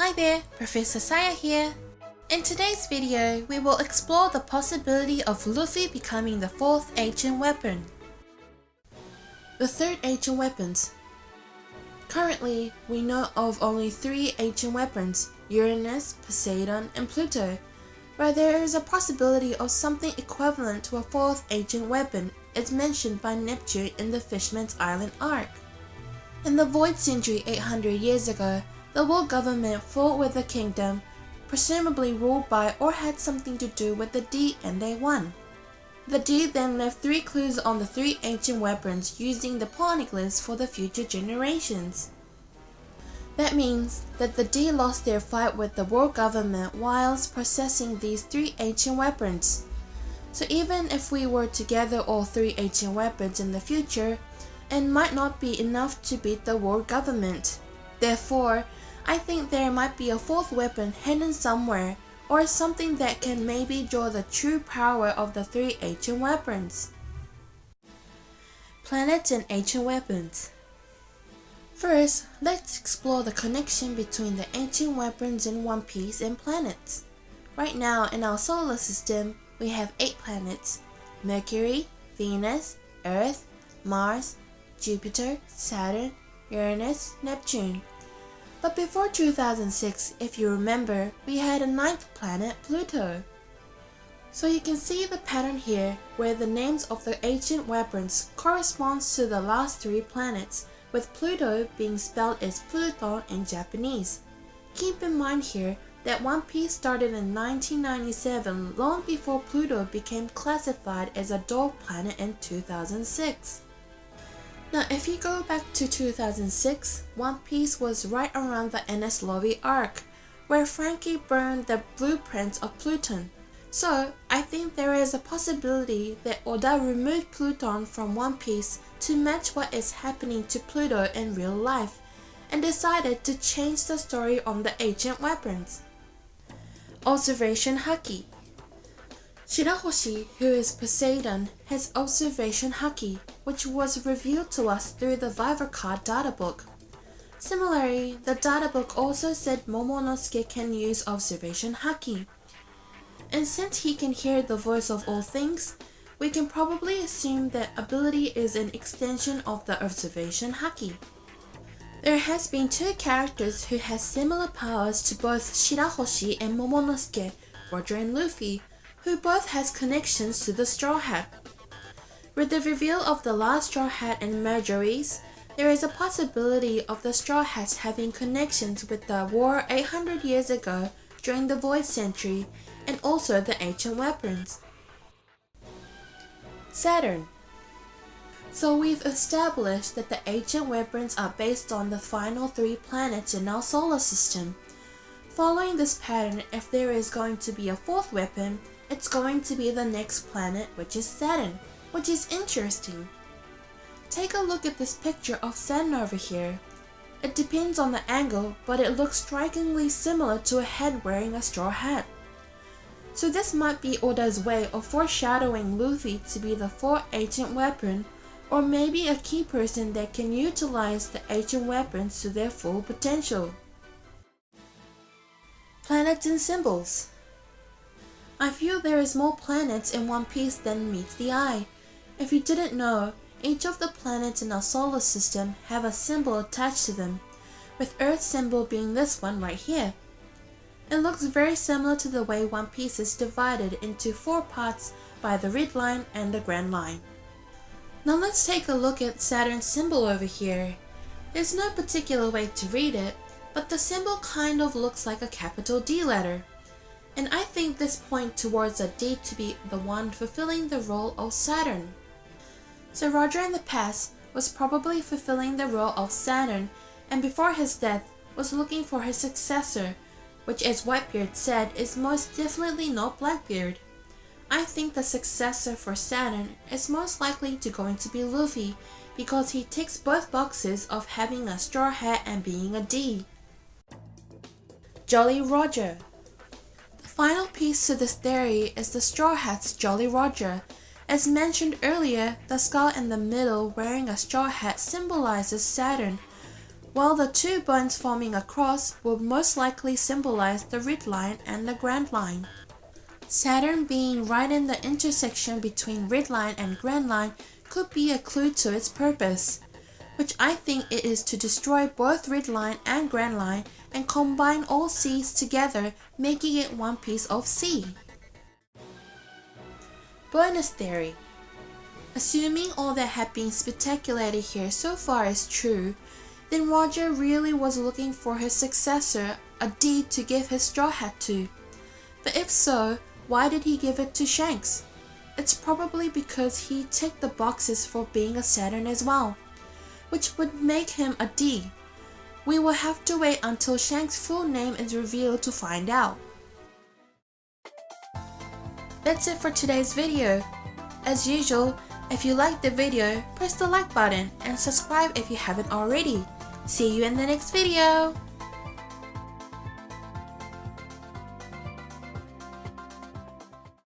Hi there, Professor Saya here. In today's video, we will explore the possibility of Luffy becoming the fourth ancient weapon. The third ancient weapons. Currently, we know of only 3 ancient weapons, Uranus, Poseidon, and Pluto, but there is a possibility of something equivalent to a fourth ancient weapon as mentioned by Neptune in the Fishman's Island arc. In the Void Century 800 years ago, the world government fought with a kingdom, presumably ruled by or had something to do with the D, and they won. The D then left 3 clues on the 3 ancient weapons using the poneglyphs for the future generations. That means that the D lost their fight with the world government whilst possessing these 3 ancient weapons. So even if we were to gather all 3 ancient weapons in the future, it might not be enough to beat the world government. Therefore, I think there might be a 4th weapon hidden somewhere, or something that can maybe draw the true power of the 3 ancient weapons. Planets and ancient weapons. First, let's explore the connection between the ancient weapons in One Piece and planets. Right now in our solar system, we have 8 planets: Mercury, Venus, Earth, Mars, Jupiter, Saturn, Uranus, Neptune. But before 2006, if you remember, we had a 9th planet, Pluto. So you can see the pattern here where the names of the ancient weapons corresponds to the last 3 planets, with Pluto being spelled as Pluton in Japanese. Keep in mind here that One Piece started in 1997, long before Pluto became classified as a dwarf planet in 2006. Now if you go back to 2006, One Piece was right around the Enies Lobby arc, where Frankie burned the blueprints of Pluton. So I think there is a possibility that Oda removed Pluton from One Piece to match what is happening to Pluto in real life, and decided to change the story on the ancient weapons. Observation Haki. Shirahoshi, who is Poseidon, has Observation Haki, which was revealed to us through the Viver Card databook. Similarly, the databook also said Momonosuke can use Observation Haki. And since he can hear the voice of all things, we can probably assume that ability is an extension of the Observation Haki. There has been 2 characters who has similar powers to both Shirahoshi and Momonosuke, Roger and Luffy, who both has connections to the Straw Hat. With the reveal of the last Straw Hat and Marjorie's, there is a possibility of the Straw Hats having connections with the war 800 years ago during the Void Century, and also the ancient weapons. Saturn. So we've established that the ancient weapons are based on the final 3 planets in our solar system. Following this pattern, if there is going to be a 4th weapon, it's going to be the next planet, which is Saturn, which is interesting. Take a look at this picture of Saturn over here. It depends on the angle, but it looks strikingly similar to a head wearing a straw hat. So this might be Oda's way of foreshadowing Luffy to be the 4th ancient weapon, or maybe a key person that can utilize the ancient weapons to their full potential. Planets and symbols. I feel there is more planets in One Piece than meets the eye. If you didn't know, each of the planets in our solar system have a symbol attached to them, with Earth's symbol being this one right here. It looks very similar to the way One Piece is divided into 4 parts by the red line and the grand line. Now let's take a look at Saturn's symbol over here. There's no particular way to read it, but the symbol kind of looks like a capital D letter. And I think this points towards a D to be the one fulfilling the role of Saturn. So Roger in the past was probably fulfilling the role of Saturn, and before his death was looking for his successor, which as Whitebeard said is most definitely not Blackbeard. I think the successor for Saturn is most likely going to be Luffy, because he ticks both boxes of having a straw hat and being a D. Jolly Roger. The final piece to this theory is the Straw Hat's Jolly Roger. As mentioned earlier, the skull in the middle wearing a straw hat symbolizes Saturn, while the two bones forming a cross will most likely symbolize the red line and the grand line. Saturn being right in the intersection between red line and grand line could be a clue to its purpose, which I think it is to destroy both red line and grand line and combine all C's together, making it one piece of C. Bonus theory. Assuming all that have been speculated here so far is true, then Roger really was looking for his successor, a D to give his straw hat to. But if so, why did he give it to Shanks? It's probably because he ticked the boxes for being a Saturn as well, which would make him a D. We will have to wait until Shanks' full name is revealed to find out. That's it for today's video. As usual, if you liked the video, press the like button and subscribe if you haven't already. See you in the next video!